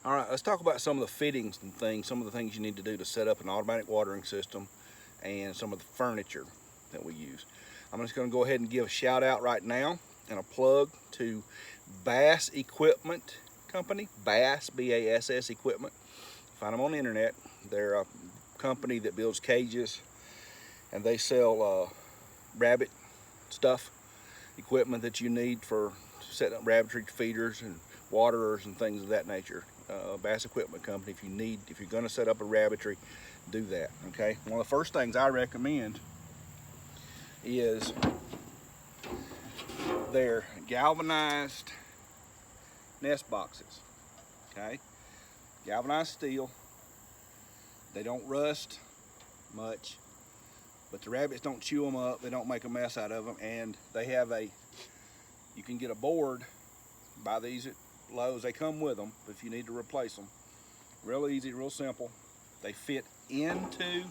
All right, let's talk about some of the fittings and things, some of the things you need to do to set up an automatic watering system and some of the furniture that we use. I'm just going to go ahead and give a shout out right now and a plug to Bass Equipment Company, Bass, B-A-S-S Equipment. Find them on the internet. They're a company that builds cages, and they sell rabbit stuff, equipment that you need for setting up rabbitry feeders and waterers and things of that nature. Bass Equipment Company. If you're going to set up a rabbitry, do that. Okay. One of the first things I recommend is their galvanized nest boxes. Okay. Galvanized steel. They don't rust much, but the rabbits don't chew them up. They don't make a mess out of them, and they have you can get a board, buy these at Lowe's. They come with them if you need to replace them. Real easy, real simple. They fit into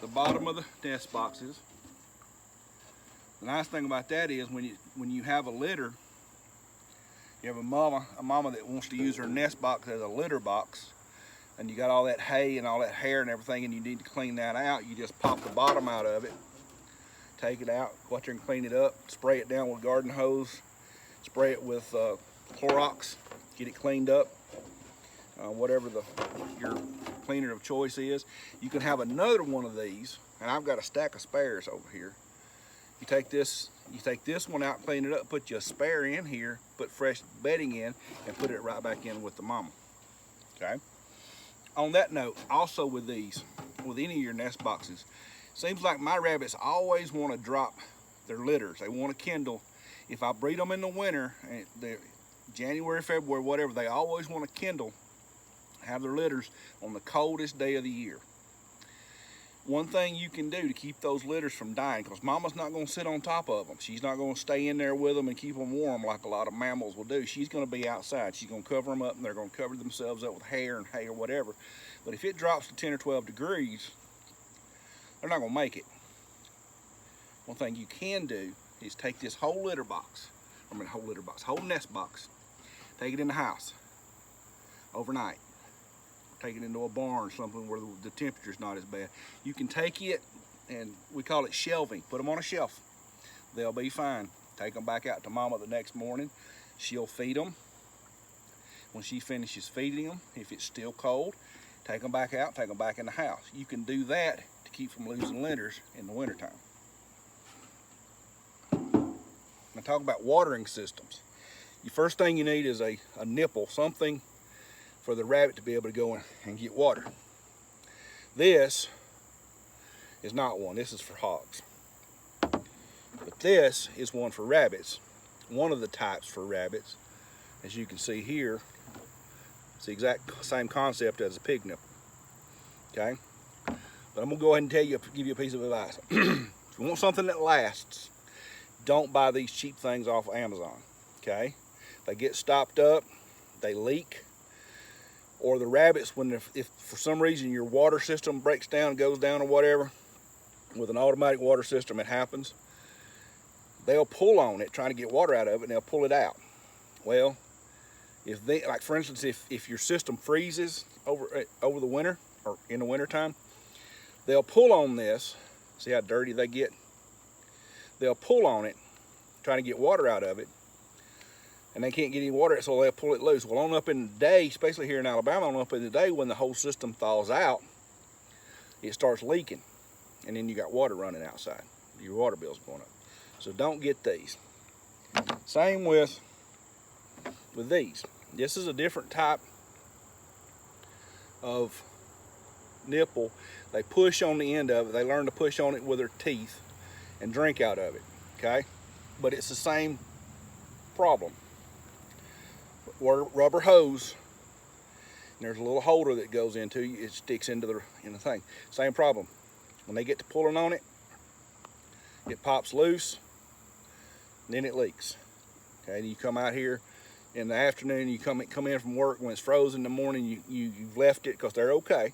the bottom of the nest boxes. The nice thing about that is when you have a litter, you have a mama that wants to use her nest box as a litter box, and you got all that hay and all that hair and everything, and you need to clean that out. You just pop the bottom out of it, take it out, go out there and clean it up, spray it down with garden hose, spray it with Clorox, get it cleaned up, whatever your cleaner of choice is. You can have another one of these, and I've got a stack of spares over here. You take this one out, clean it up, put you a spare in here, put fresh bedding in, and put it right back in with the mama. Okay. On that note, also with these, with any of your nest boxes, seems like my rabbits always want to drop their litters. They want to kindle. If I breed them in the winter, January, February, whatever, they always want to kindle, have their litters on the coldest day of the year. One thing you can do to keep those litters from dying, because mama's not going to sit on top of them. She's not going to stay in there with them and keep them warm like a lot of mammals will do. She's going to be outside. She's going to cover them up, and they're going to cover themselves up with hair and hay or whatever. But if it drops to 10 or 12 degrees, they're not going to make it. One thing you can do is take this whole whole nest box, take it in the house overnight. Take it into a barn or something where the temperature's not as bad. You can take it, and we call it shelving. Put them on a shelf. They'll be fine. Take them back out to mama the next morning. She'll feed them. When she finishes feeding them, if it's still cold, take them back out, take them back in the house. You can do that to keep from losing litters in the wintertime. Now talk about watering systems. The first thing you need is a nipple, something for the rabbit to be able to go and get water. This is not one, this is for hogs. But this is one for rabbits. One of the types for rabbits. As you can see here, it's the exact same concept as a pig nipple. Okay? But I'm gonna go ahead and give you a piece of advice. If you want something that lasts, don't buy these cheap things off of Amazon. Okay? They get stopped up, they leak, or the rabbits, if for some reason your water system breaks down, goes down or whatever, with an automatic water system, it happens, they'll pull on it trying to get water out of it, and they'll pull it out. Well, like for instance, if your system freezes over the winter or in the wintertime, they'll pull on this. See how dirty they get? They'll pull on it trying to get water out of it, and they can't get any water, so they'll pull it loose. Well, on up in the day, especially here in Alabama, on up in the day when the whole system thaws out, it starts leaking, and then you got water running outside. Your water bill's going up. So don't get these. Same with these. This is a different type of nipple. They push on the end of it. They learn to push on it with their teeth and drink out of it, okay? But it's the same problem. Rubber hose, and there's a little holder that goes into it sticks into the thing. Same problem. When they get to pulling on it, it pops loose, and then it leaks. Okay, and you come out here in the afternoon, you come in from work when it's frozen in the morning, you've left it because they're okay.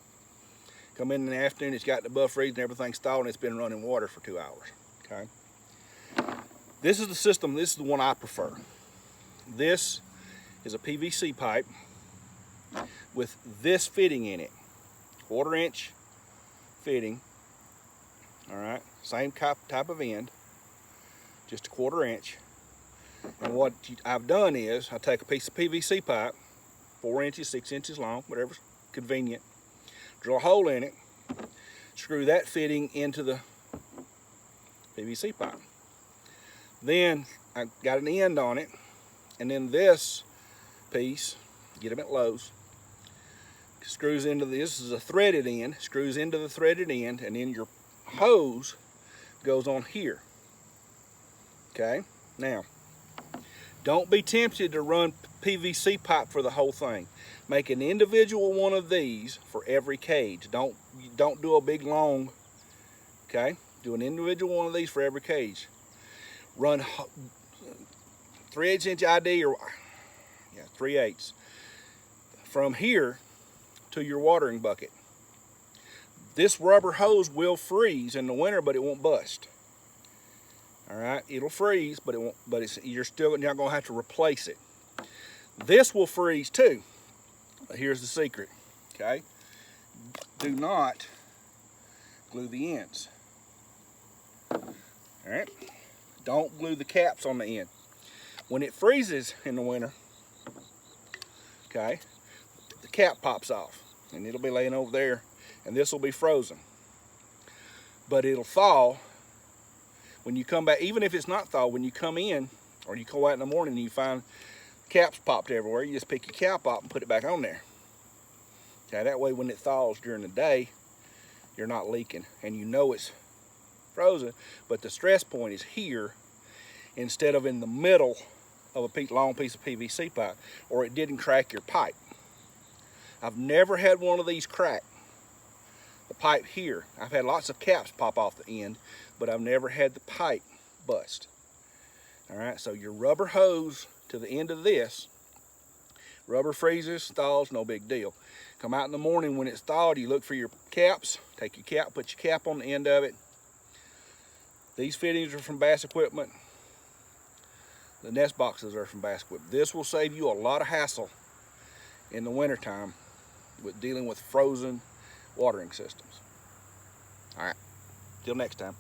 Come in the afternoon, it's got the above freeze and everything's thawed, and it's been running water for 2 hours. Okay. This is the system. This is the one I prefer. This is a PVC pipe. with this fitting in it. 1/4 inch fitting. All right, same type of end, just a 1/4 inch. And what I've done is I take a piece of PVC pipe, 4 inches, 6 inches long, whatever's convenient, drill a hole in it, screw that fitting into the PVC pipe. Then I got an end on it, and then this piece, get them at Lowe's, screws into this is a threaded end, screws into the threaded end, and then your hose goes on here. Okay, now don't be tempted to run PVC pipe for the whole thing. Make an individual one of these for every cage. Don't do a big long. Okay, do an individual one of these for every cage. Run 3/8 inch ID, or 3/8 from here to your watering bucket. This rubber hose will freeze in the winter, but it won't bust. All right, it'll freeze, but it won't. But you're still not gonna have to replace it. This will freeze too. But here's the secret. Okay, do not glue the ends. All right, don't glue the caps on the end. When it freezes in the winter, okay, the cap pops off, and it'll be laying over there, and this will be frozen. But it'll thaw when you come back. Even if it's not thawed, when you come in or you go out in the morning and you find caps popped everywhere, you just pick your cap off and put it back on there. Okay, that way when it thaws during the day, you're not leaking, and you know it's frozen, but the stress point is here instead of in the middle of a long piece of PVC pipe, or it didn't crack your pipe. I've never had one of these crack the pipe here. I've had lots of caps pop off the end, but I've never had the pipe bust. All right, so your rubber hose to the end of this, rubber freezes, thaws, no big deal. Come out in the morning when it's thawed, you look for your caps, take your cap, put your cap on the end of it. These fittings are from Bass Equipment. The nest boxes are from Bass Equipment. This will save you a lot of hassle in the wintertime with dealing with frozen watering systems. All right, till next time.